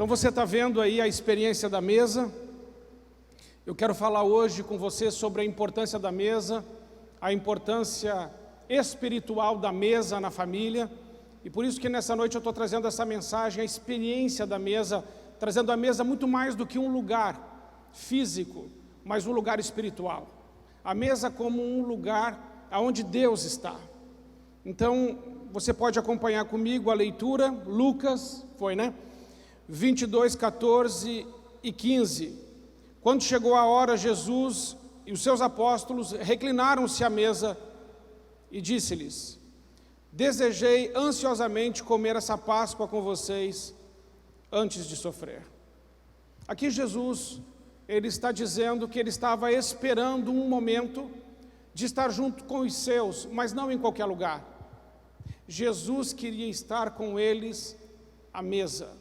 Então você está vendo aí a experiência da mesa. Eu quero falar hoje com você sobre a importância da mesa, a importância espiritual da mesa na família. E por isso que nessa noite eu estou trazendo essa mensagem, a experiência da mesa, trazendo a mesa muito mais do que um lugar físico, mas um lugar espiritual. A mesa como um lugar onde Deus está. Então, você pode acompanhar comigo a leitura, Lucas, 22, 14 e 15. Quando chegou a hora, Jesus e os seus apóstolos reclinaram-se à mesa e disse-lhes: desejei ansiosamente comer essa Páscoa com vocês antes de sofrer. Aqui Jesus, ele está dizendo que ele estava esperando um momento de estar junto com os seus, mas não em qualquer lugar. Jesus queria estar com eles à mesa,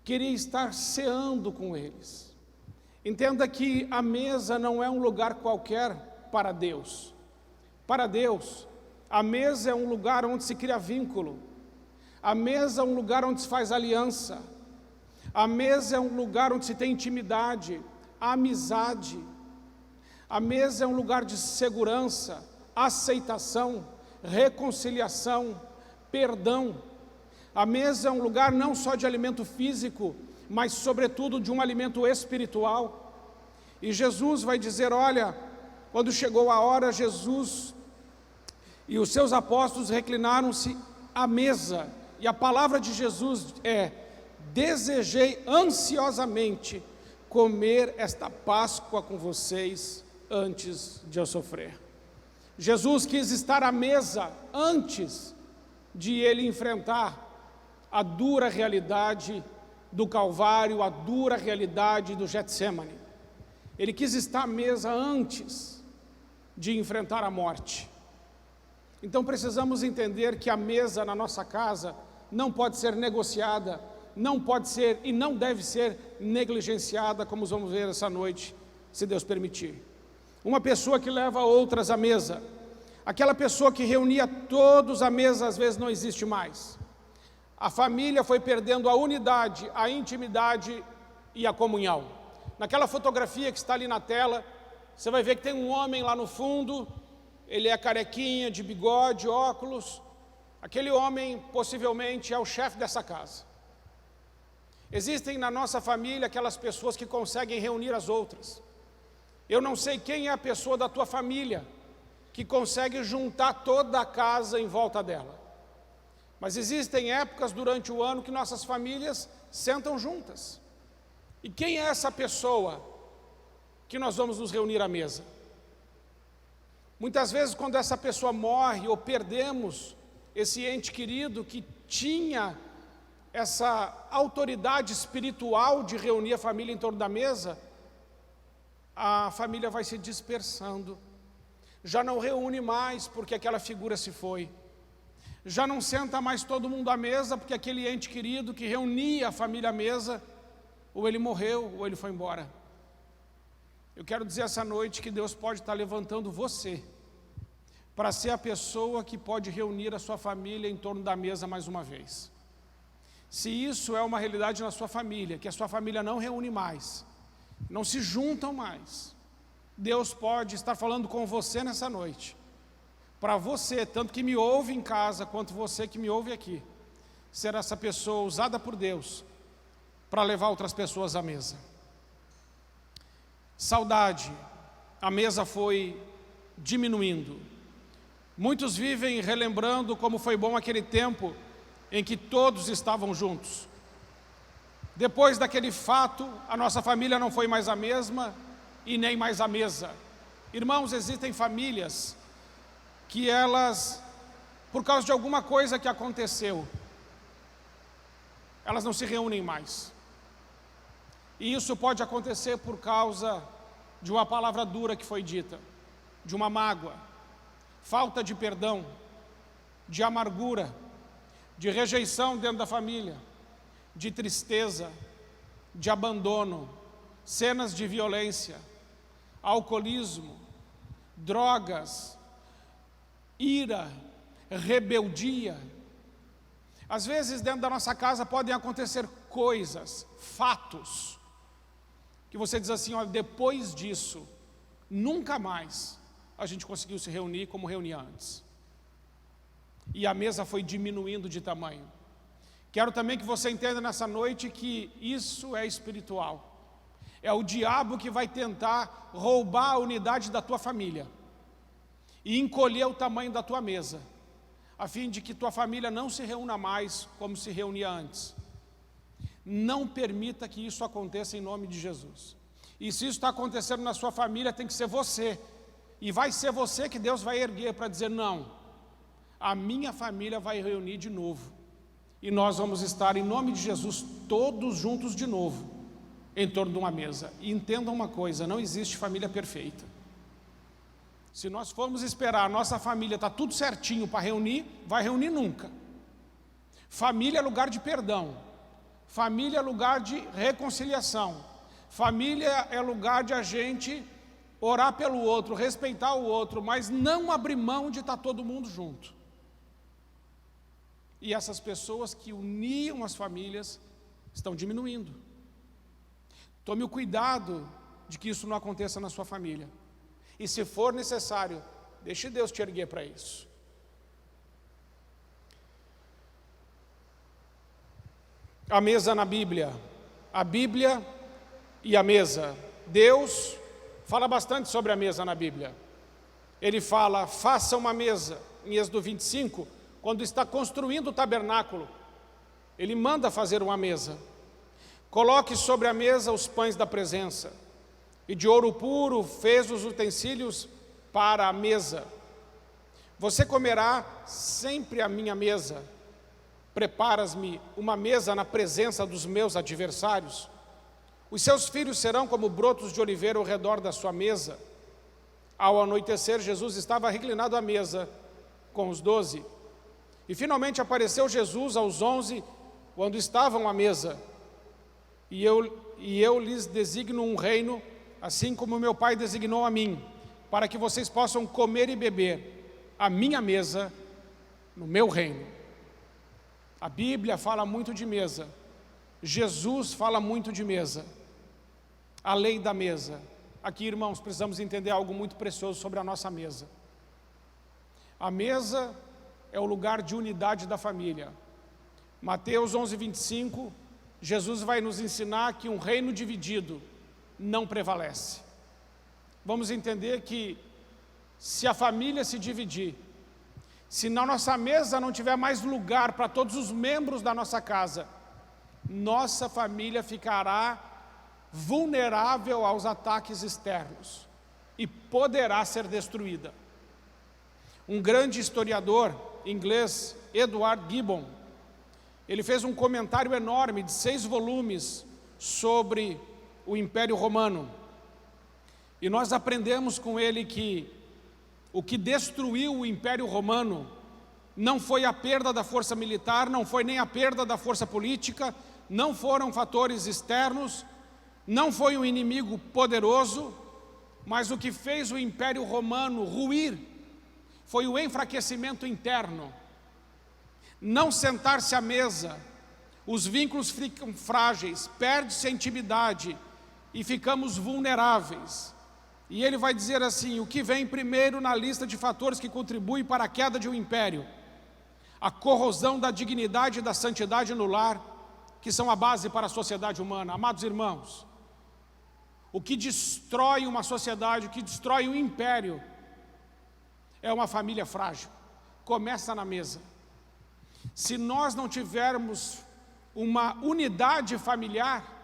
queria estar ceando com eles. Entenda que a mesa não é um lugar qualquer para Deus. Para Deus, a mesa é um lugar onde se cria vínculo. A mesa é um lugar onde se faz aliança. A mesa é um lugar onde se tem intimidade, amizade. A mesa é um lugar de segurança, aceitação, reconciliação, perdão. A mesa é um lugar não só de alimento físico, mas sobretudo de um alimento espiritual. E Jesus vai dizer, olha, quando chegou a hora, Jesus e os seus apóstolos reclinaram-se à mesa. E a palavra de Jesus é: desejei ansiosamente comer esta Páscoa com vocês antes de eu sofrer. Jesus quis estar à mesa antes de ele enfrentar a dura realidade do Calvário, a dura realidade do Getsemane. Ele quis estar à mesa antes de enfrentar a morte. Então precisamos entender que a mesa na nossa casa não pode ser negociada, não pode ser e não deve ser negligenciada, como vamos ver essa noite, se Deus permitir. Uma pessoa que leva outras à mesa, aquela pessoa que reunia todos à mesa, às vezes não existe mais. A família foi perdendo a unidade, a intimidade e a comunhão. Naquela fotografia que está ali na tela, você vai ver que tem um homem lá no fundo, ele é carequinha, de bigode, óculos. Aquele homem possivelmente é o chefe dessa casa. Existem na nossa família aquelas pessoas que conseguem reunir as outras. Eu não sei quem é a pessoa da tua família que consegue juntar toda a casa em volta dela. Mas existem épocas durante o ano que nossas famílias sentam juntas. E quem é essa pessoa que nós vamos nos reunir à mesa? Muitas vezes, quando essa pessoa morre ou perdemos esse ente querido que tinha essa autoridade espiritual de reunir a família em torno da mesa, a família vai se dispersando. Já não reúne mais porque aquela figura se foi. Já não senta mais todo mundo à mesa porque aquele ente querido que reunia a família à mesa, ou ele morreu ou ele foi embora. Eu quero dizer essa noite que Deus pode estar levantando você para ser a pessoa que pode reunir a sua família em torno da mesa mais uma vez. Se isso é uma realidade na sua família, que a sua família não reúne mais, não se juntam mais, Deus pode estar falando com você nessa noite, para você, tanto que me ouve em casa, quanto você que me ouve aqui, ser essa pessoa usada por Deus para levar outras pessoas à mesa. Saudade, a mesa foi diminuindo. Muitos vivem relembrando como foi bom aquele tempo em que todos estavam juntos. Depois daquele fato, a nossa família não foi mais a mesma e nem mais a mesa. Irmãos, existem famílias que elas, por causa de alguma coisa que aconteceu, elas não se reúnem mais. E isso pode acontecer por causa de uma palavra dura que foi dita, de uma mágoa, falta de perdão, de amargura, de rejeição dentro da família, de tristeza, de abandono, cenas de violência, alcoolismo, drogas, ira, rebeldia. Às vezes dentro da nossa casa podem acontecer coisas, fatos, que você diz assim, olha, depois disso, nunca mais a gente conseguiu se reunir como reunia antes. E a mesa foi diminuindo de tamanho. Quero também que você entenda nessa noite que isso é espiritual. É o diabo que vai tentar roubar a unidade da tua família e encolher o tamanho da tua mesa, a fim de que tua família não se reúna mais como se reunia antes. Não permita que isso aconteça em nome de Jesus. E se isso está acontecendo na sua família, tem que ser você. E vai ser você que Deus vai erguer para dizer, não, a minha família vai reunir de novo. E nós vamos estar, em nome de Jesus, todos juntos de novo, em torno de uma mesa. E entendam uma coisa, não existe família perfeita. Se nós formos esperar, a nossa família está tudo certinho para reunir, vai reunir nunca. Família é lugar de perdão. Família é lugar de reconciliação. Família é lugar de a gente orar pelo outro, respeitar o outro, mas não abrir mão de estar todo mundo junto. E essas pessoas que uniam as famílias estão diminuindo. Tome o cuidado de que isso não aconteça na sua família. E se for necessário, deixe Deus te erguer para isso. A mesa na Bíblia. A Bíblia e a mesa. Deus fala bastante sobre a mesa na Bíblia. Ele fala, faça uma mesa, em Êxodo 25, quando está construindo o tabernáculo, ele manda fazer uma mesa. Coloque sobre a mesa os pães da presença, e de ouro puro fez os utensílios para a mesa. Você comerá sempre a minha mesa. Preparas-me uma mesa na presença dos meus adversários. Os seus filhos serão como brotos de oliveira ao redor da sua mesa. Ao anoitecer, Jesus estava reclinado à mesa com os 12. E finalmente apareceu Jesus aos 11, quando estavam à mesa. E eu lhes designo um reino, assim como meu Pai designou a mim, para que vocês possam comer e beber a minha mesa no meu reino. A Bíblia fala muito de mesa. Jesus fala muito de mesa. A lei da mesa. Aqui, irmãos, precisamos entender algo muito precioso sobre a nossa mesa. A mesa é o lugar de unidade da família. Mateus 11:25, Jesus vai nos ensinar que um reino dividido não prevalece. Vamos entender que se a família se dividir, se na nossa mesa não tiver mais lugar para todos os membros da nossa casa, nossa família ficará vulnerável aos ataques externos e poderá ser destruída. Um grande historiador inglês, Edward Gibbon, ele fez um comentário enorme de 6 volumes sobre o Império Romano. E nós aprendemos com ele que o que destruiu o Império Romano não foi a perda da força militar, não foi nem a perda da força política, não foram fatores externos, não foi um inimigo poderoso, mas o que fez o Império Romano ruir foi o enfraquecimento interno. Não sentar-se à mesa, os vínculos ficam frágeis, perde-se a intimidade e ficamos vulneráveis. E ele vai dizer assim, o que vem primeiro na lista de fatores que contribuem para a queda de um império? A corrosão da dignidade e da santidade no lar, que são a base para a sociedade humana. Amados irmãos, o que destrói uma sociedade, o que destrói um império, é uma família frágil. Começa na mesa. Se nós não tivermos uma unidade familiar,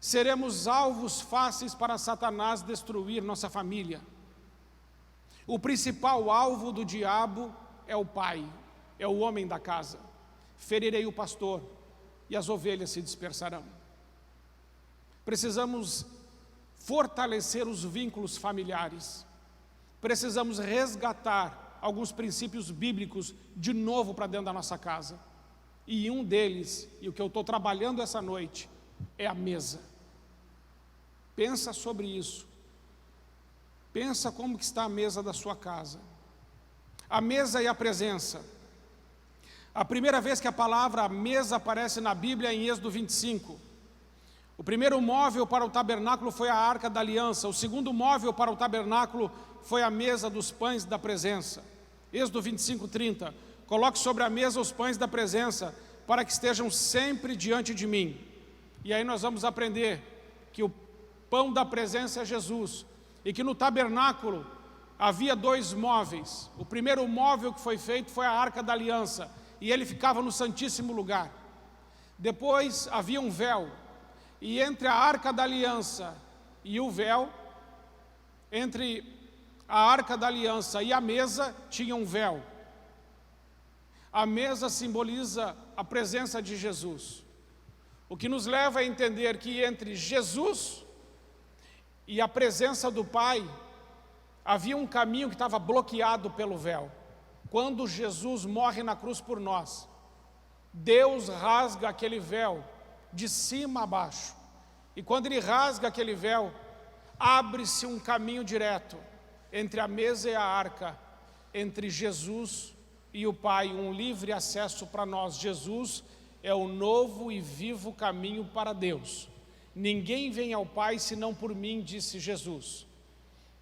seremos alvos fáceis para Satanás destruir nossa família. O principal alvo do diabo é o pai, é o homem da casa. Ferirei o pastor e as ovelhas se dispersarão. Precisamos fortalecer os vínculos familiares. Precisamos resgatar alguns princípios bíblicos de novo para dentro da nossa casa. E um deles, e o que eu estou trabalhando essa noite, é a mesa. Pensa sobre isso. Pensa como que está a mesa da sua casa. A mesa e a presença. A primeira vez que a palavra mesa aparece na Bíblia é em Êxodo 25. O primeiro móvel para o tabernáculo foi a Arca da Aliança. O segundo móvel para o tabernáculo foi a mesa dos pães da presença. Êxodo 25, 30. Coloque sobre a mesa os pães da presença, para que estejam sempre diante de mim. E aí nós vamos aprender que o pão da presença é Jesus, e que no tabernáculo havia dois móveis. O primeiro móvel que foi feito foi a Arca da Aliança, e ele ficava no Santíssimo Lugar. Depois havia um véu, e entre a Arca da Aliança e o véu, entre a Arca da Aliança e a mesa, tinha um véu. A mesa simboliza a presença de Jesus, o que nos leva a entender que entre Jesus e a presença do Pai, havia um caminho que estava bloqueado pelo véu. Quando Jesus morre na cruz por nós, Deus rasga aquele véu de cima a baixo. E quando Ele rasga aquele véu, abre-se um caminho direto entre a mesa e a arca, entre Jesus e o Pai, um livre acesso para nós. Jesus é o novo e vivo caminho para Deus. Ninguém vem ao Pai senão por mim, disse Jesus.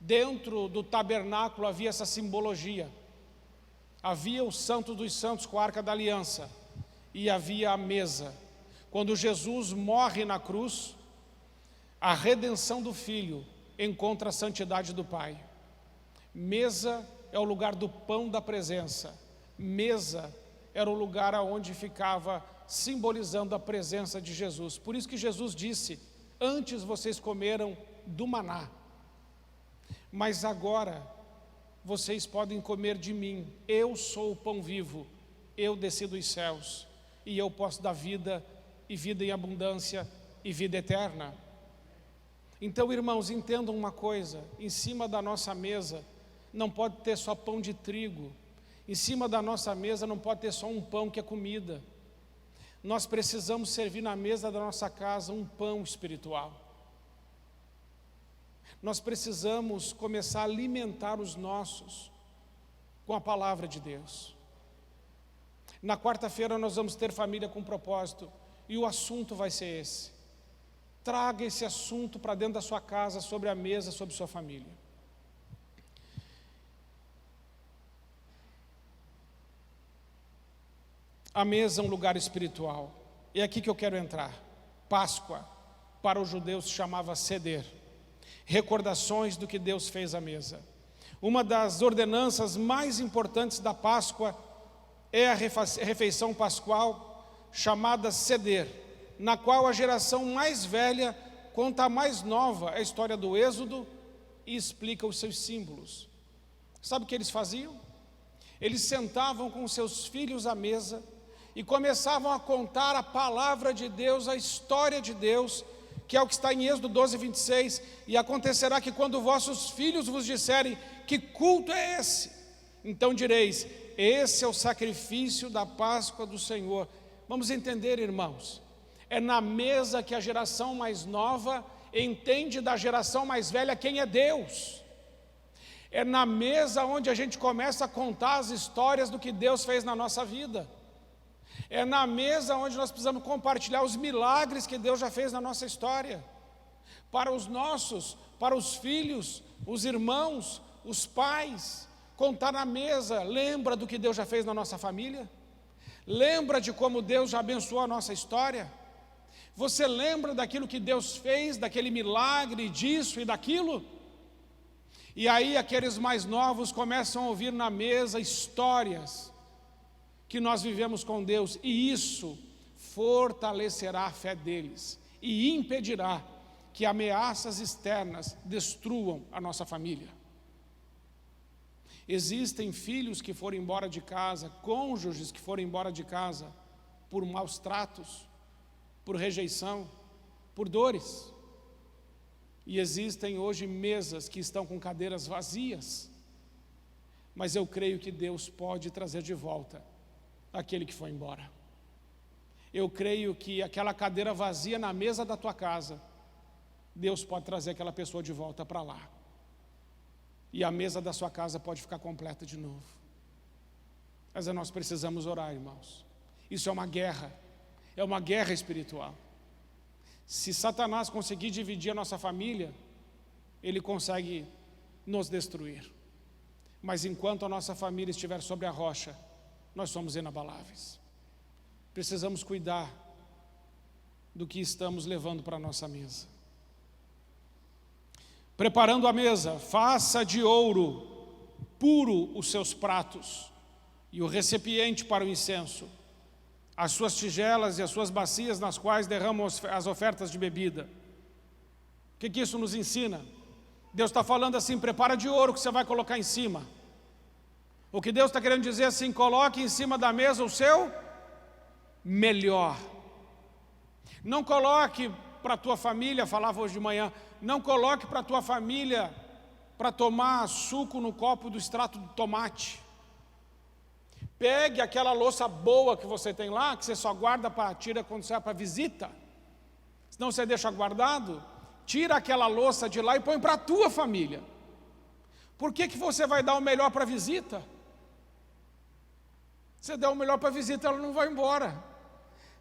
Dentro do tabernáculo havia essa simbologia. Havia o Santo dos Santos com a Arca da Aliança e havia a mesa. Quando Jesus morre na cruz, a redenção do Filho encontra a santidade do Pai. Mesa é o lugar do pão da presença. Mesa era o lugar onde ficava simbolizando a presença de Jesus. Por isso que Jesus disse: antes vocês comeram do maná, mas agora vocês podem comer de mim. Eu sou o pão vivo, eu desci dos céus, e eu posso dar vida, e vida em abundância, e vida eterna. Então, irmãos, entendam uma coisa: em cima da nossa mesa não pode ter só pão de trigo. Em cima da nossa mesa não pode ter só um pão que é comida. Nós precisamos servir na mesa da nossa casa um pão espiritual. Nós precisamos começar a alimentar os nossos com a palavra de Deus. Na quarta-feira nós vamos ter família com propósito, e o assunto vai ser esse. Traga esse assunto para dentro da sua casa, sobre a mesa, sobre sua família. A mesa é um lugar espiritual. E é aqui que eu quero entrar. Páscoa, para os judeus, se chamava Seder. Recordações do que Deus fez à mesa. Uma das ordenanças mais importantes da Páscoa é a refeição pascual, chamada Seder, na qual a geração mais velha conta a mais nova a história do Êxodo e explica os seus símbolos. Sabe o que eles faziam? Eles sentavam com seus filhos à mesa e começavam a contar a palavra de Deus, a história de Deus, que é o que está em Êxodo 12, 26. E acontecerá que quando vossos filhos vos disserem: que culto é esse? Então direis: esse é o sacrifício da Páscoa do Senhor. Vamos entender, irmãos, é na mesa que a geração mais nova entende da geração mais velha quem é Deus. É na mesa onde a gente começa a contar as histórias do que Deus fez na nossa vida. É na mesa onde nós precisamos compartilhar os milagres que Deus já fez na nossa história. Para os nossos, para os filhos, os irmãos, os pais, contar na mesa. Lembra do que Deus já fez na nossa família? Lembra de como Deus já abençoou a nossa história? Você lembra daquilo que Deus fez, daquele milagre, disso e daquilo? E aí aqueles mais novos começam a ouvir na mesa histórias que nós vivemos com Deus, e isso fortalecerá a fé deles e impedirá que ameaças externas destruam a nossa família. Existem filhos que foram embora de casa, cônjuges que foram embora de casa por maus tratos, por rejeição, por dores. E existem hoje mesas que estão com cadeiras vazias, mas eu creio que Deus pode trazer de volta aquele que foi embora. Eu creio que aquela cadeira vazia na mesa da tua casa, Deus pode trazer aquela pessoa de volta para lá, e a mesa da sua casa pode ficar completa de novo. Mas nós precisamos orar, irmãos. Isso é uma guerra espiritual. Se Satanás conseguir dividir a nossa família, ele consegue nos destruir. Mas enquanto a nossa família estiver sobre a rocha, nós somos inabaláveis. Precisamos cuidar do que estamos levando para a nossa mesa. Preparando a mesa, faça de ouro puro os seus pratos e o recipiente para o incenso, as suas tigelas e as suas bacias nas quais derramam as ofertas de bebida. O que isso nos ensina? Deus está falando assim, prepara de ouro que você vai colocar em cima. O que Deus está querendo dizer assim, coloque em cima da mesa o seu melhor. Não coloque para a tua família, falava hoje de manhã, não coloque para a tua família para tomar suco no copo do extrato de tomate. Pegue aquela louça boa que você tem lá, que você só guarda para tirar quando você vai para visita, senão você deixa guardado, tira aquela louça de lá e põe para a tua família. Por que você vai dar o melhor para a visita? Você der o melhor para a visita, ela não vai embora.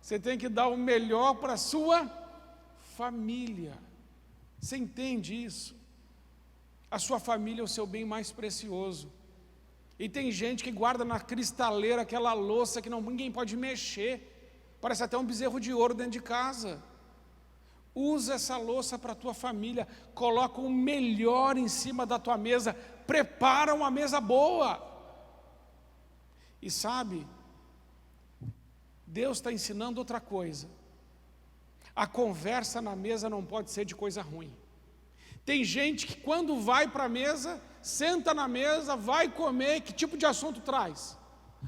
Você tem que dar o melhor para a sua família. Você entende isso? A sua família é o seu bem mais precioso. E tem gente que guarda na cristaleira aquela louça que ninguém pode mexer. Parece até um bezerro de ouro dentro de casa. Usa essa louça para a tua família. Coloca o melhor em cima da tua mesa. Prepara uma mesa boa. E sabe, Deus está ensinando outra coisa. A conversa na mesa não pode ser de coisa ruim. Tem gente que quando vai para a mesa, senta na mesa, vai comer, que tipo de assunto traz?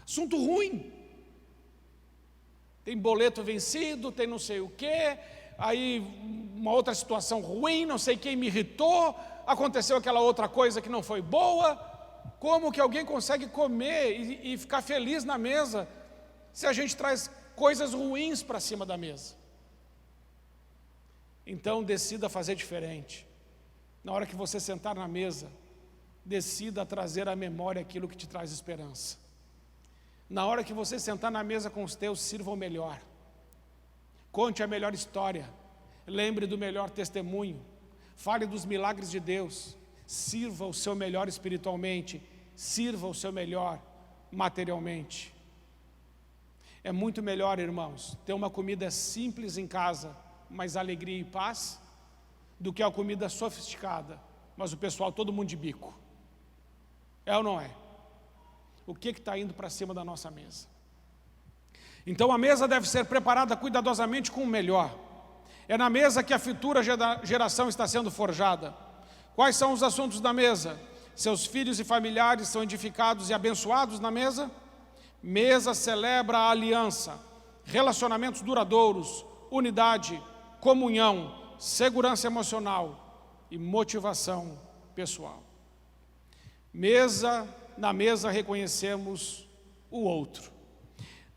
Assunto ruim. Tem boleto vencido, tem não sei o quê, aí uma outra situação ruim, não sei quem me irritou, aconteceu aquela outra coisa que não foi boa. Como que alguém consegue comer e ficar feliz na mesa se a gente traz coisas ruins para cima da mesa? Então decida fazer diferente. Na hora que você sentar na mesa, decida trazer à memória aquilo que te traz esperança. Na hora que você sentar na mesa com os teus, sirva o melhor. Conte a melhor história. Lembre do melhor testemunho. Fale dos milagres de Deus. Sirva o seu melhor espiritualmente. Sirva o seu melhor materialmente. É muito melhor, irmãos, ter uma comida simples em casa, mas alegria e paz, do que a comida sofisticada, mas o pessoal todo mundo de bico. É ou não é? O que está indo para cima da nossa mesa? Então a mesa deve ser preparada cuidadosamente com o melhor. É na mesa que a futura geração está sendo forjada. Quais são os assuntos da mesa? Seus filhos e familiares são edificados e abençoados na mesa? Mesa celebra a aliança, relacionamentos duradouros, unidade, comunhão, segurança emocional e motivação pessoal. Na mesa reconhecemos o outro.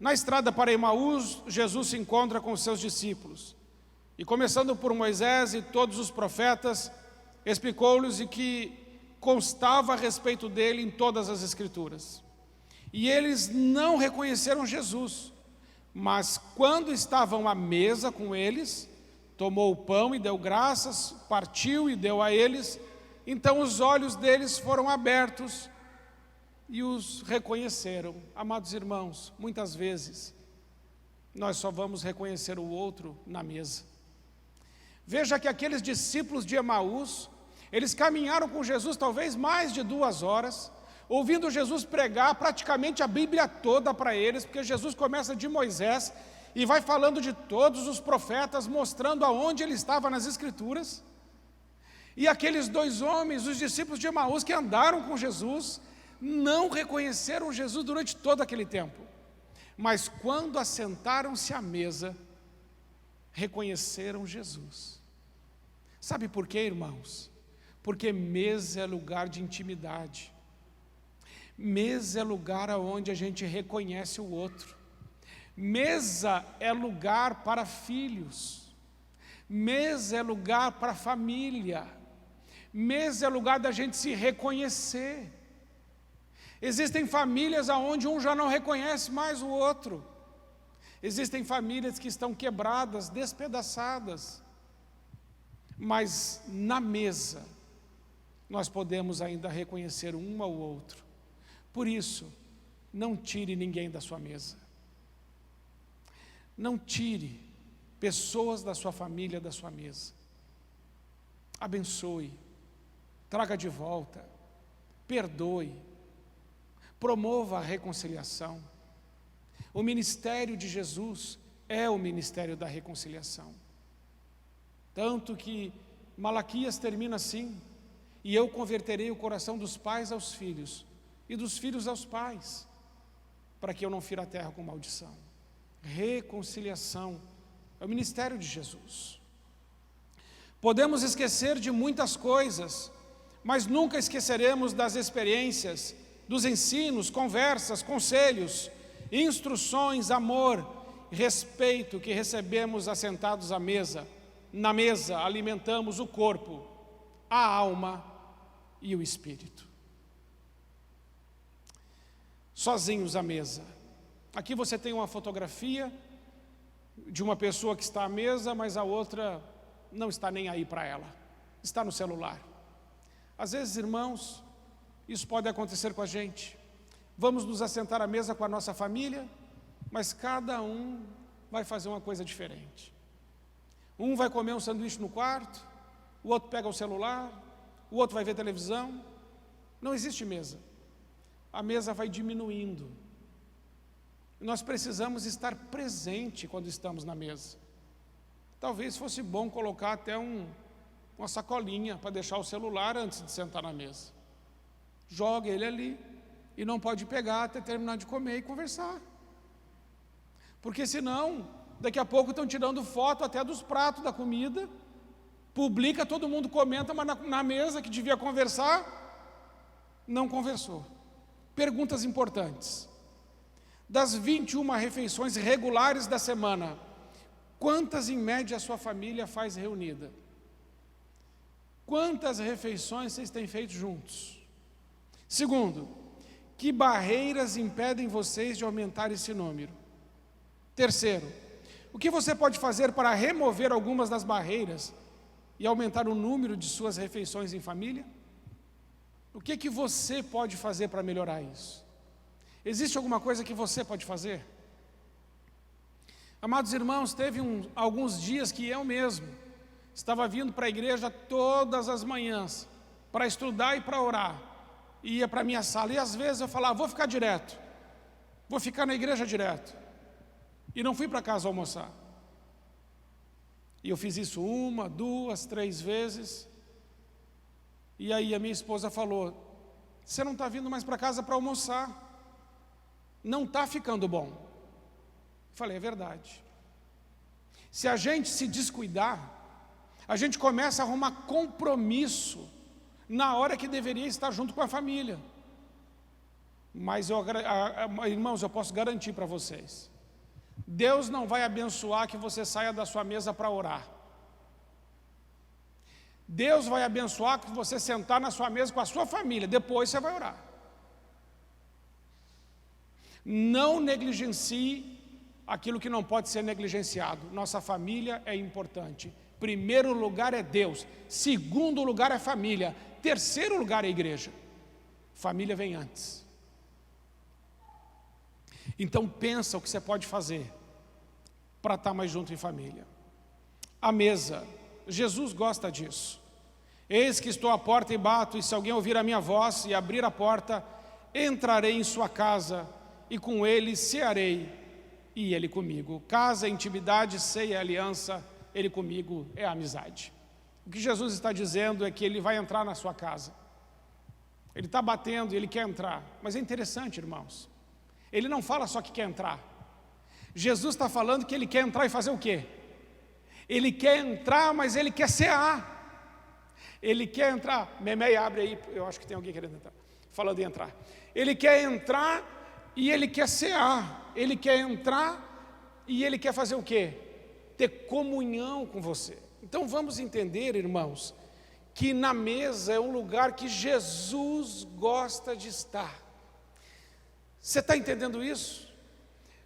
Na estrada para Emaús, Jesus se encontra com os seus discípulos. E começando por Moisés e todos os profetas, explicou-lhes o que constava a respeito dele em todas as Escrituras. E eles não reconheceram Jesus, mas quando estavam à mesa com eles, tomou o pão e deu graças, partiu e deu a eles, então os olhos deles foram abertos e os reconheceram. Amados irmãos, muitas vezes nós só vamos reconhecer o outro na mesa. Veja que aqueles discípulos de Emaús, eles caminharam com Jesus talvez mais de 2 horas, ouvindo Jesus pregar praticamente a Bíblia toda para eles, porque Jesus começa de Moisés e vai falando de todos os profetas, mostrando aonde ele estava nas Escrituras. E aqueles 2 homens, os discípulos de Emaús que andaram com Jesus, não reconheceram Jesus durante todo aquele tempo. Mas quando assentaram-se à mesa, reconheceram Jesus. Sabe por quê, irmãos? Porque mesa é lugar de intimidade. Mesa é lugar onde a gente reconhece o outro. Mesa é lugar para filhos. Mesa é lugar para família. Mesa é lugar da gente se reconhecer. Existem famílias onde um já não reconhece mais o outro. Existem famílias que estão quebradas, despedaçadas. Mas na mesa, nós podemos ainda reconhecer um ao outro. Por isso, não tire ninguém da sua mesa. Não tire pessoas da sua família da sua mesa. Abençoe, traga de volta, perdoe, promova a reconciliação. O ministério de Jesus é o ministério da reconciliação. Tanto que Malaquias termina assim: e eu converterei o coração dos pais aos filhos, e dos filhos aos pais, para que eu não fira a terra com maldição. Reconciliação é o ministério de Jesus. Podemos esquecer de muitas coisas, mas nunca esqueceremos das experiências, dos ensinos, conversas, conselhos, instruções, amor, respeito que recebemos assentados à mesa. Na mesa alimentamos o corpo, a alma e o espírito. Sozinhos à mesa. Aqui você tem uma fotografia de uma pessoa que está à mesa, mas a outra não está nem aí para ela, está no celular. Às vezes, irmãos, isso pode acontecer com a gente. Vamos nos assentar à mesa com a nossa família, mas cada um vai fazer uma coisa diferente. Um vai comer um sanduíche no quarto, o outro pega o celular, o outro vai ver televisão. Não existe mesa. A mesa vai diminuindo. Nós precisamos estar presente quando estamos na mesa. Talvez fosse bom colocar até uma sacolinha para deixar o celular antes de sentar na mesa. Joga ele ali e não pode pegar até terminar de comer e conversar. Porque senão, daqui a pouco estão tirando foto até dos pratos da comida, publica, todo mundo comenta, mas na mesa que devia conversar, não conversou. Perguntas importantes. Das 21 refeições regulares da semana, quantas em média a sua família faz reunida? Quantas refeições vocês têm feito juntos? Segundo, que barreiras impedem vocês de aumentar esse número? Terceiro, o que você pode fazer para remover algumas das barreiras e aumentar o número de suas refeições em família? O que você pode fazer para melhorar isso? Existe alguma coisa que você pode fazer? Amados irmãos, teve alguns dias que eu mesmo estava vindo para a igreja todas as manhãs para estudar e para orar. Ia para a minha sala e às vezes eu falava, vou ficar direto, vou ficar na igreja direto. E não fui para casa almoçar. E eu fiz isso 1, 2, 3 vezes. E aí a minha esposa falou, você não está vindo mais para casa para almoçar. Não está ficando bom. Falei, é verdade. Se a gente se descuidar, a gente começa a arrumar compromisso na hora que deveria estar junto com a família. Mas, irmãos, eu posso garantir para vocês, Deus não vai abençoar que você saia da sua mesa para orar. Deus vai abençoar que você sentar na sua mesa com a sua família, depois você vai orar. Não negligencie aquilo que não pode ser negligenciado. Nossa família é importante. Primeiro lugar é Deus. Segundo lugar é família. Terceiro lugar é a igreja. Família vem antes. Então pensa o que você pode fazer para estar mais junto em família. A mesa. Jesus gosta disso. Eis que estou à porta e bato, e se alguém ouvir a minha voz e abrir a porta, entrarei em sua casa, e com ele cearei, e ele comigo. Casa, intimidade, ceia, aliança, ele comigo é amizade. O que Jesus está dizendo é que ele vai entrar na sua casa. Ele está batendo e ele quer entrar. Mas é interessante, irmãos. Ele não fala só que quer entrar. Jesus está falando que ele quer entrar e fazer o quê? Ele quer entrar, mas ele quer cear. Ele quer entrar. Memei, abre aí, eu acho que tem alguém querendo entrar. Falando em entrar. Ele quer entrar e ele quer cear. Ele quer entrar e ele quer fazer o quê? Ter comunhão com você. Então vamos entender, irmãos, que na mesa é um lugar que Jesus gosta de estar. Você está entendendo isso?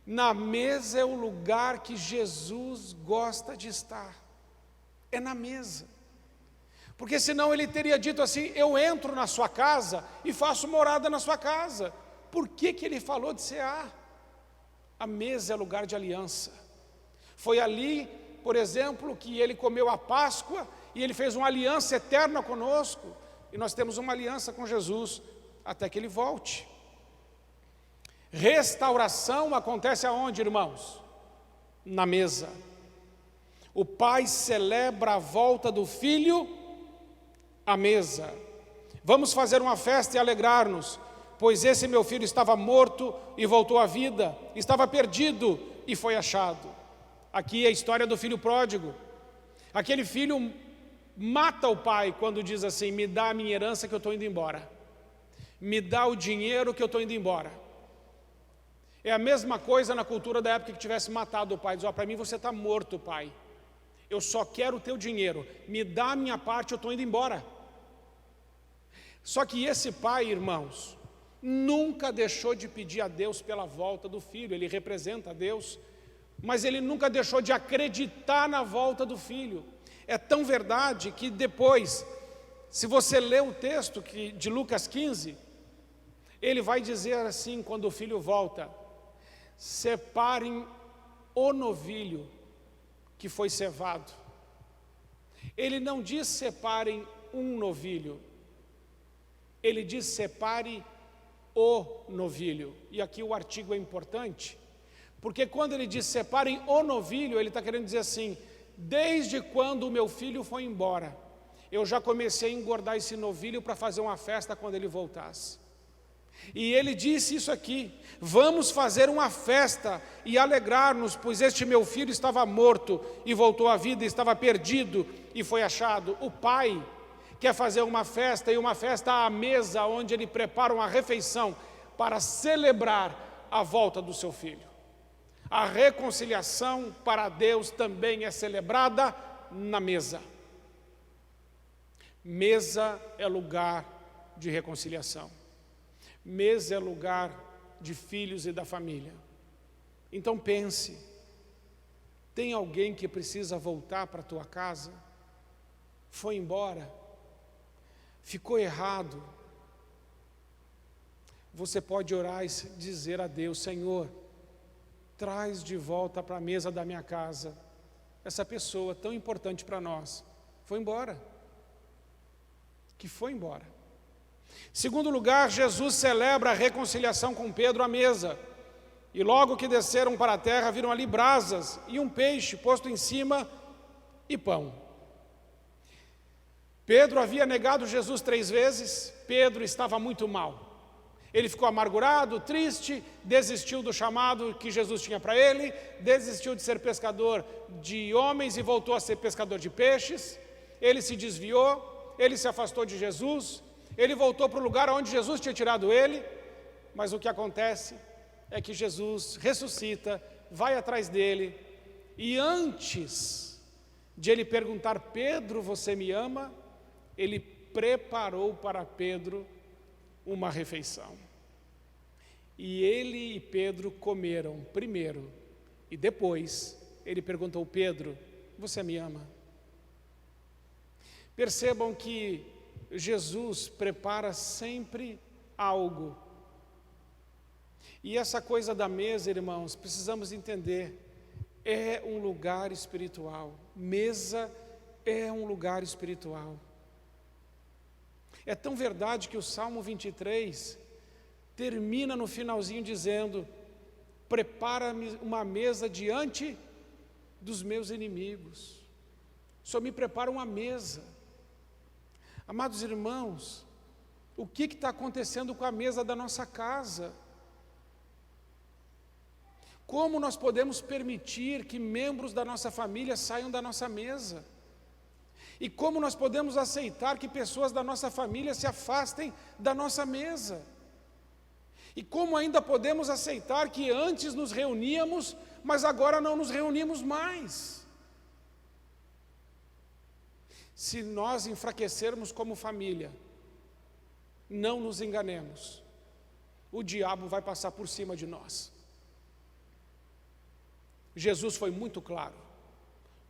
Na mesa é o lugar que Jesus gosta de estar. É na mesa. Porque senão ele teria dito assim: eu entro na sua casa e faço morada na sua casa. Por que ele falou de cear? A mesa é lugar de aliança. Foi ali, por exemplo, que ele comeu a Páscoa e ele fez uma aliança eterna conosco. E nós temos uma aliança com Jesus até que ele volte. Restauração acontece aonde, irmãos? Na mesa. O pai celebra a volta do filho à mesa. Vamos fazer uma festa e alegrar-nos, pois esse meu filho estava morto e voltou à vida, estava perdido e foi achado. Aqui é a história do filho pródigo. Aquele filho mata o pai quando diz assim: me dá a minha herança que eu estou indo embora, me dá o dinheiro que eu estou indo embora. É a mesma coisa na cultura da época que tivesse matado o pai. Diz: ó, para mim você está morto, pai, eu só quero o teu dinheiro, me dá a minha parte, eu estou indo embora. Só que esse pai, irmãos, nunca deixou de pedir a Deus pela volta do filho. Ele representa a Deus, mas ele nunca deixou de acreditar na volta do filho. É tão verdade que depois, se você ler o texto de Lucas 15, ele vai dizer assim, quando o filho volta: separem o novilho que foi cevado. Ele não diz separem um novilho, ele diz separe o novilho. E aqui o artigo é importante, porque quando ele diz separem o novilho, ele está querendo dizer assim: desde quando o meu filho foi embora, eu já comecei a engordar esse novilho para fazer uma festa quando ele voltasse. E ele disse isso aqui: vamos fazer uma festa e alegrar-nos, pois este meu filho estava morto e voltou à vida, estava perdido e foi achado. O pai quer fazer uma festa, e uma festa à mesa, onde ele prepara uma refeição para celebrar a volta do seu filho. A reconciliação para Deus também é celebrada na mesa. Mesa é lugar de reconciliação. Mesa é lugar de filhos e da família. Então pense: tem alguém que precisa voltar para a tua casa? Foi embora? Ficou errado? Você pode orar e dizer a Deus: Senhor, traz de volta para a mesa da minha casa essa pessoa tão importante para nós. Foi embora. Que foi embora. Segundo lugar, Jesus celebra a reconciliação com Pedro à mesa. E logo que desceram para a terra, viram ali brasas e um peixe posto em cima e pão. Pedro havia negado Jesus 3 vezes. Pedro estava muito mal. Ele ficou amargurado, triste, desistiu do chamado que Jesus tinha para ele, desistiu de ser pescador de homens e voltou a ser pescador de peixes. Ele se desviou, ele se afastou de Jesus, ele voltou para o lugar onde Jesus tinha tirado ele. Mas o que acontece é que Jesus ressuscita, vai atrás dele, e antes de ele perguntar: Pedro, você me ama? Ele preparou para Pedro uma refeição. E ele e Pedro comeram primeiro, e depois ele perguntou: Pedro, você me ama? Percebam que Jesus prepara sempre algo. E essa coisa da mesa, irmãos, precisamos entender, é um lugar espiritual. Mesa é um lugar espiritual. É tão verdade que o Salmo 23 termina no finalzinho dizendo: prepara-me uma mesa diante dos meus inimigos. Só me prepara uma mesa. Amados irmãos, o que está acontecendo com a mesa da nossa casa? Como nós podemos permitir que membros da nossa família saiam da nossa mesa? E como nós podemos aceitar que pessoas da nossa família se afastem da nossa mesa? E como ainda podemos aceitar que antes nos reuníamos, mas agora não nos reunimos mais? Se nós enfraquecermos como família, não nos enganemos. o diabo vai passar por cima de nós. Jesus foi muito claro: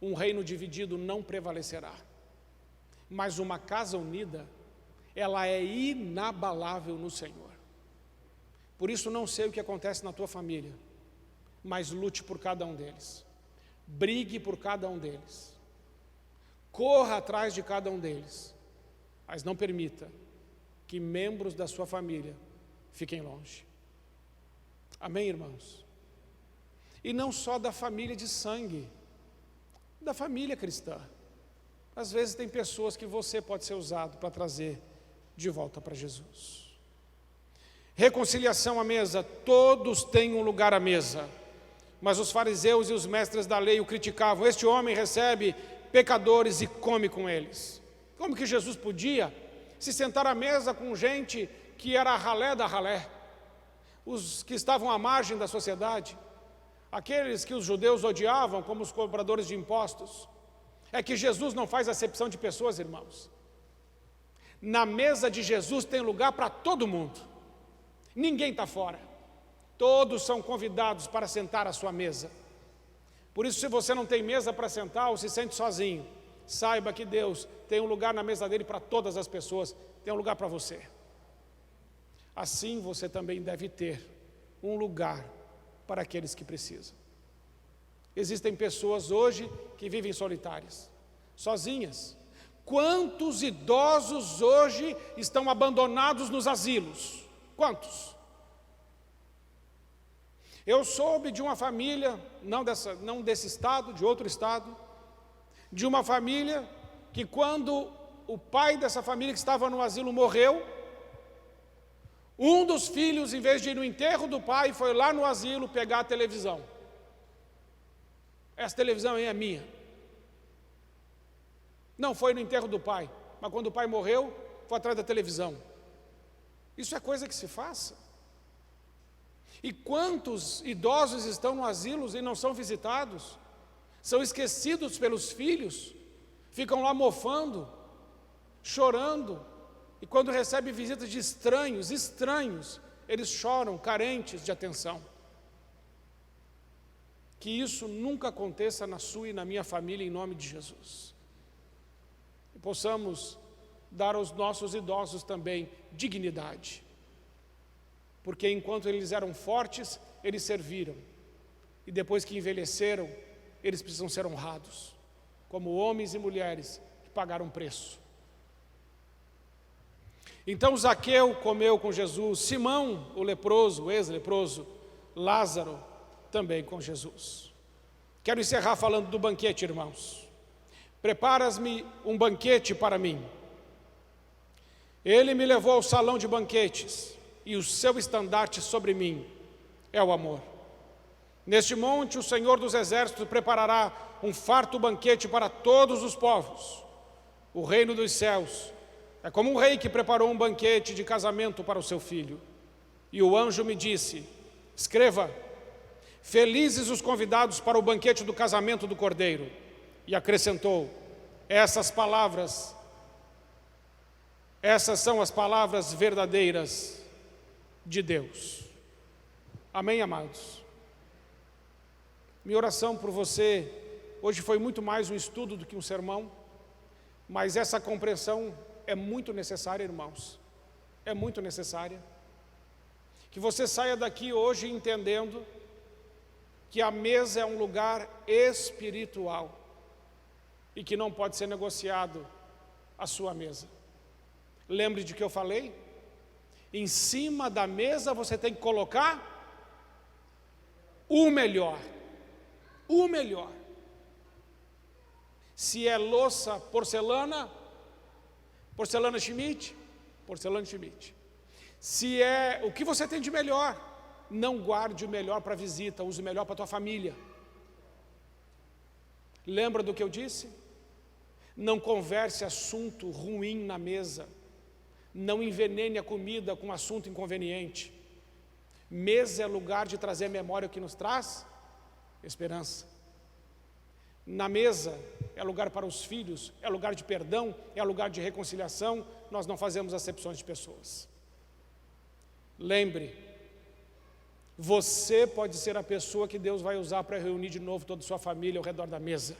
um reino dividido não prevalecerá, mas uma casa unida, ela é inabalável no Senhor. Por isso, não sei o que acontece na tua família, mas lute por cada um deles, brigue por cada um deles, corra atrás de cada um deles, mas não permita que membros da sua família fiquem longe. Amém, irmãos? E não só da família de sangue, da família cristã. Às vezes tem pessoas que você pode ser usado para trazer de volta para Jesus. Reconciliação à mesa: todos têm um lugar à mesa, mas os fariseus e os mestres da lei o criticavam. Este homem recebe pecadores e come com eles. Como que Jesus podia se sentar à mesa com gente que era a ralé da ralé, os que estavam à margem da sociedade, aqueles que os judeus odiavam como os cobradores de impostos? É que Jesus não faz acepção de pessoas, irmãos. Na mesa de Jesus tem lugar para todo mundo, ninguém está fora, todos são convidados para sentar à sua mesa. Por isso, se você não tem mesa para sentar ou se sente sozinho, saiba que Deus tem um lugar na mesa dele para todas as pessoas, tem um lugar para você. Assim você também deve ter um lugar para aqueles que precisam. Existem pessoas hoje que vivem solitárias, sozinhas. Quantos idosos hoje estão abandonados nos asilos? Quantos? Eu soube de uma família, não desse estado, de outro estado, de uma família que, quando o pai dessa família que estava no asilo morreu, um dos filhos, em vez de ir no enterro do pai, foi lá no asilo pegar a televisão. Essa televisão aí é minha. Não foi no enterro do pai, mas quando o pai morreu, foi atrás da televisão. Isso é coisa que se faça. E quantos idosos estão no asilo e não são visitados? São esquecidos pelos filhos, ficam lá mofando, chorando, e quando recebem visitas de estranhos, eles choram, carentes de atenção. Que isso nunca aconteça na sua e na minha família, em nome de Jesus. E possamos dar aos nossos idosos também dignidade, porque enquanto eles eram fortes, eles serviram, e depois que envelheceram, eles precisam ser honrados, como homens e mulheres que pagaram preço. Então Zaqueu comeu com Jesus, Simão, o leproso, o ex-leproso, Lázaro, também com Jesus. Quero encerrar falando do banquete, irmãos. Preparas-me um banquete para mim. Ele me levou ao salão de banquetes, e o seu estandarte sobre mim é o amor. Neste monte o Senhor dos Exércitos preparará um farto banquete para todos os povos. O reino dos céus é como um rei que preparou um banquete de casamento para o seu filho. E o anjo me disse: escreva, felizes os convidados para o banquete do casamento do Cordeiro. E acrescentou: essas são as palavras verdadeiras de Deus. Amém, amados? Minha oração por você hoje foi muito mais um estudo do que um sermão, mas essa compreensão é muito necessária, irmãos, é muito necessária. Que você saia daqui hoje entendendo que a mesa é um lugar espiritual e que não pode ser negociado a sua mesa. Lembre de que eu falei? Em cima da mesa você tem que colocar o melhor. O melhor. Se é louça, porcelana Schmidt, porcelana Schmidt. Se é o que você tem de melhor, não guarde o melhor para visita, use o melhor para a tua família. Lembra do que eu disse? Não converse assunto ruim na mesa. Não envenene a comida com assunto inconveniente. Mesa é lugar de trazer memória, o que nos traz esperança. Na mesa é lugar para os filhos, é lugar de perdão, é lugar de reconciliação. Nós não fazemos acepções de pessoas. Lembre Você pode ser a pessoa que Deus vai usar para reunir de novo toda a sua família ao redor da mesa.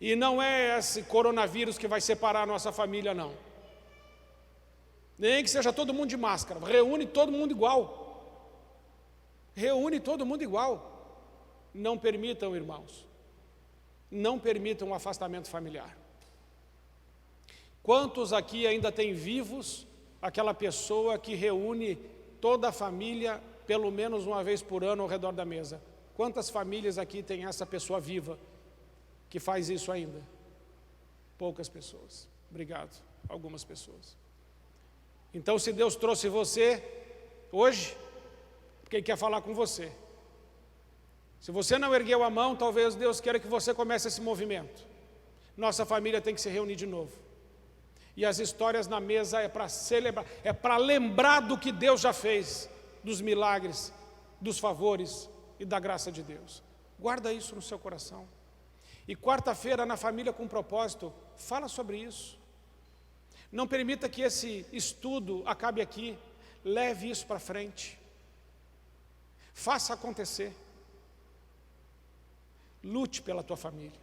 E não é esse coronavírus que vai separar a nossa família, não. Nem que seja todo mundo de máscara, reúne todo mundo igual. Reúne todo mundo igual. Não permitam, irmãos, não permitam um afastamento familiar. Quantos aqui ainda têm vivos aquela pessoa que reúne toda a família pelo menos uma vez por ano ao redor da mesa? Quantas famílias aqui tem essa pessoa viva que faz isso ainda? Poucas pessoas. Obrigado, algumas pessoas. Então, se Deus trouxe você hoje, porque Ele quer falar com você. Se você não ergueu a mão, talvez Deus queira que você comece esse movimento. Nossa família tem que se reunir de novo. E as histórias na mesa é para celebrar, é para lembrar do que Deus já fez, dos milagres, dos favores e da graça de Deus. Guarda isso no seu coração. E quarta-feira, na Família com Propósito, fala sobre isso. Não permita que esse estudo acabe aqui. Leve isso para frente. Faça acontecer. Lute pela tua família.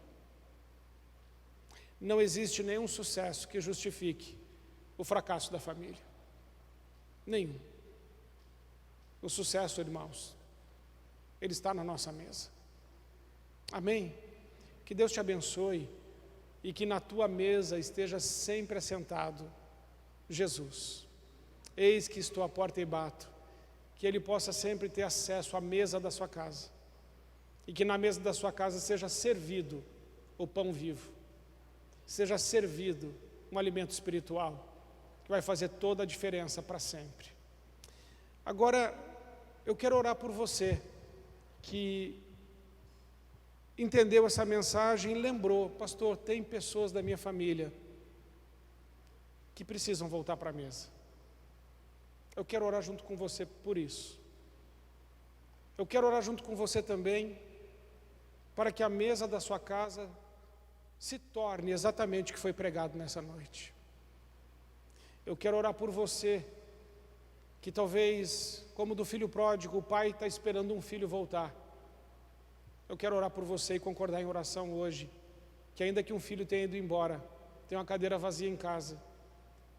Não existe nenhum sucesso que justifique o fracasso da família. Nenhum. O sucesso, irmãos, ele está na nossa mesa. Amém? Que Deus te abençoe e que na tua mesa esteja sempre assentado Jesus. Eis que estou à porta e bato. Que Ele possa sempre ter acesso à mesa da sua casa. E que na mesa da sua casa seja servido o pão vivo. Seja servido um alimento espiritual que vai fazer toda a diferença para sempre. Agora, eu quero orar por você que entendeu essa mensagem e lembrou: pastor, tem pessoas da minha família que precisam voltar para a mesa. Eu quero orar junto com você por isso. Eu quero orar junto com você também para que a mesa da sua casa se torne exatamente o que foi pregado nessa noite. Eu quero orar por você que talvez, como do filho pródigo, o pai está esperando um filho voltar. Eu quero orar por você e concordar em oração hoje, que ainda que um filho tenha ido embora, tem uma cadeira vazia em casa,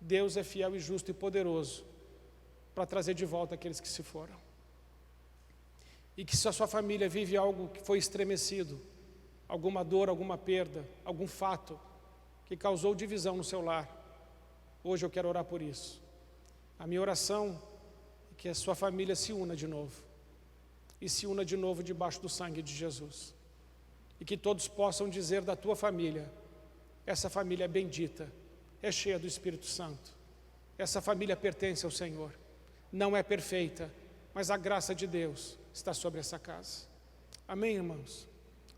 Deus é fiel e justo e poderoso para trazer de volta aqueles que se foram. E que se a sua família vive algo que foi estremecido, alguma dor, alguma perda, algum fato que causou divisão no seu lar, hoje eu quero orar por isso. A minha oração é que a sua família se una de novo. E se una de novo debaixo do sangue de Jesus. E que todos possam dizer da tua família: essa família é bendita, é cheia do Espírito Santo. Essa família pertence ao Senhor. Não é perfeita, mas a graça de Deus está sobre essa casa. Amém, irmãos?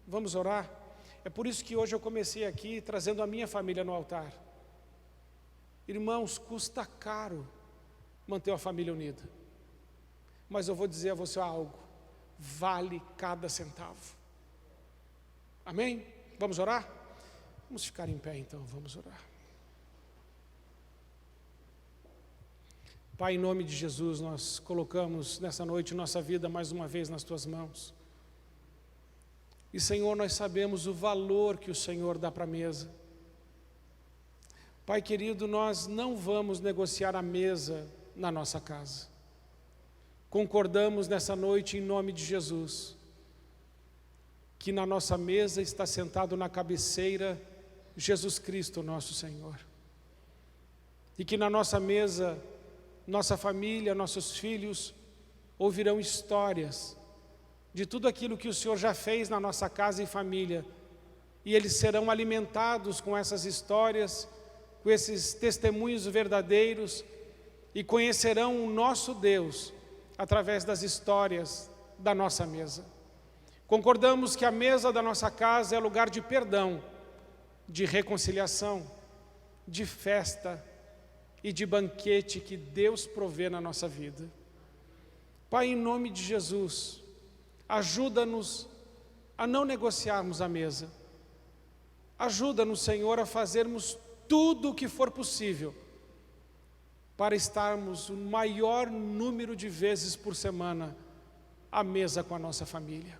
Vamos orar? É por isso que hoje eu comecei aqui trazendo a minha família no altar. Irmãos, custa caro manter a família unida. Mas eu vou dizer a você algo: vale cada centavo. Amém? Vamos orar? Vamos ficar em pé então, vamos orar. Pai, em nome de Jesus, nós colocamos nessa noite nossa vida mais uma vez nas Tuas mãos. E Senhor, nós sabemos o valor que o Senhor dá para a mesa. Pai querido, nós não vamos negociar a mesa na nossa casa. Concordamos nessa noite em nome de Jesus, que na nossa mesa está sentado na cabeceira Jesus Cristo, nosso Senhor. E que na nossa mesa, nossa família, nossos filhos ouvirão histórias de tudo aquilo que o Senhor já fez na nossa casa e família. E eles serão alimentados com essas histórias, com esses testemunhos verdadeiros, e conhecerão o nosso Deus através das histórias da nossa mesa. Concordamos que a mesa da nossa casa é lugar de perdão, de reconciliação, de festa e de banquete que Deus provê na nossa vida. Pai, em nome de Jesus, ajuda-nos a não negociarmos a mesa. Ajuda-nos, Senhor, a fazermos tudo o que for possível para estarmos o maior número de vezes por semana à mesa com a nossa família.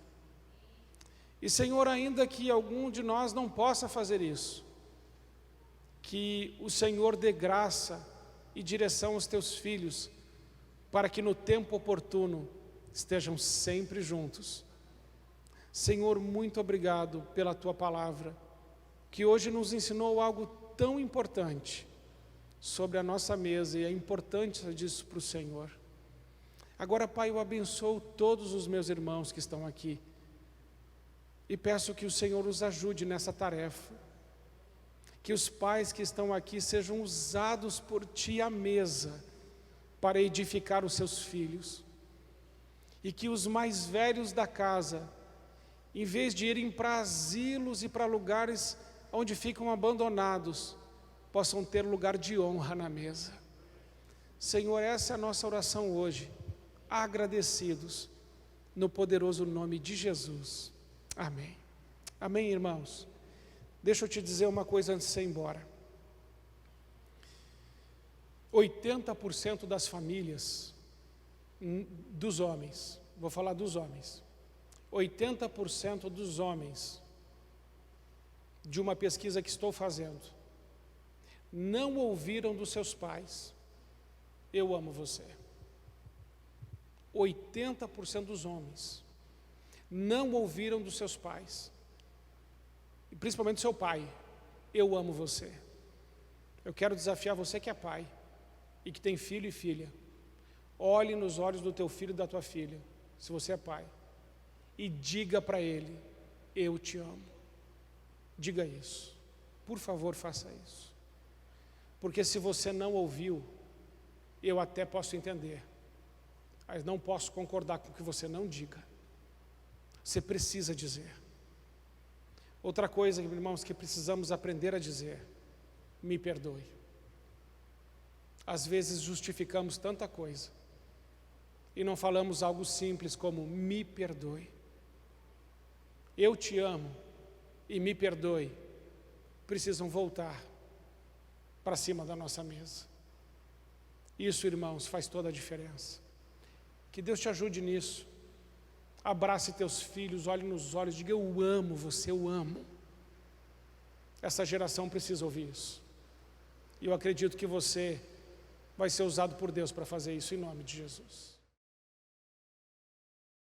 E Senhor, ainda que algum de nós não possa fazer isso, que o Senhor dê graça e direção aos teus filhos, para que no tempo oportuno estejam sempre juntos. Senhor, muito obrigado pela tua palavra, que hoje nos ensinou algo tão importante sobre a nossa mesa e a importância disso para o Senhor. Agora, Pai, eu abençoo todos os meus irmãos que estão aqui e peço que o Senhor os ajude nessa tarefa, que os pais que estão aqui sejam usados por Ti à mesa para edificar os seus filhos, e que os mais velhos da casa, em vez de irem para asilos e para lugares onde ficam abandonados, possam ter lugar de honra na mesa. Senhor, essa é a nossa oração hoje, agradecidos, no poderoso nome de Jesus. Amém. Amém, irmãos? Deixa eu te dizer uma coisa antes de você ir embora. 80% das famílias, dos homens, vou falar dos homens, 80% dos homens, de uma pesquisa que estou fazendo, não ouviram dos seus pais: eu amo você. 80% dos homens não ouviram dos seus pais, e principalmente do seu pai: eu amo você. Eu quero desafiar você que é pai e que tem filho e filha. Olhe nos olhos do teu filho e da tua filha, se você é pai, e diga para ele: eu te amo. Diga isso, por favor, faça isso. Porque se você não ouviu, eu até posso entender, mas não posso concordar com que você não diga. Você precisa dizer. Outra coisa, irmãos, que precisamos aprender a dizer: me perdoe. Às vezes justificamos tanta coisa e não falamos algo simples como me perdoe. Eu te amo e me perdoe precisam voltar para cima da nossa mesa. Isso, irmãos, faz toda a diferença. Que Deus te ajude nisso. Abrace teus filhos, olhe nos olhos, diga: eu amo você, eu amo. Essa geração precisa ouvir isso. E eu acredito que você vai ser usado por Deus para fazer isso, em nome de Jesus.